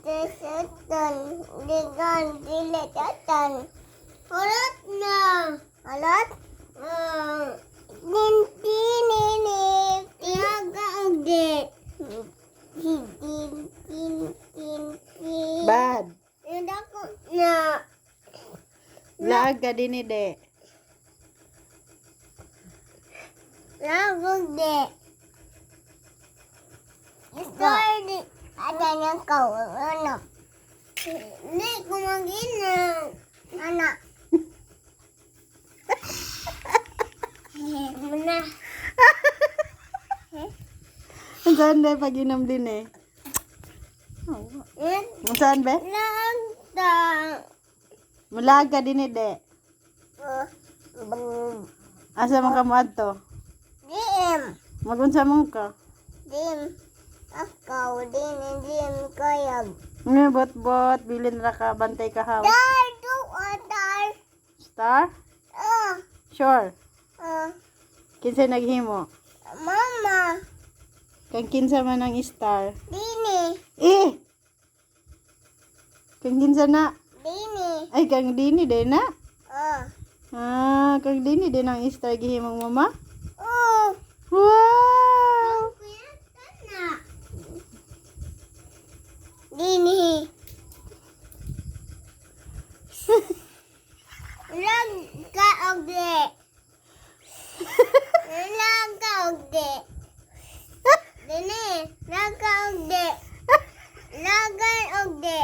Setan, dengan dilekatan. Alat na. Alat? Ninti nini. Tiaga ude. Tin. Bad. Tidak ko na. Laga din de. Lago de. Story. Ada yang kau anak. Ni kumagina. Anak. Mana? Saan ba pag-inom din eh? Saan ba? Lagda. Mulaga din de. Asa man ka mo adto? Dim. Magunsa man ka? Dim. Akaw dim kayag. Nga bot bilin ra ka bantay ka house. Dar do atar. Star? Sure. Kinsa naghimo? Mama. Kang kinsa man ang star? Dini. Kang kinsa na? Dini. Ay kang dini din na? Oh. Kang dini din ang star gihimong mama? Oh. Wow! Dini. Laga ogde. Laga ogde. Dini. Laga ogde. Laga ogde.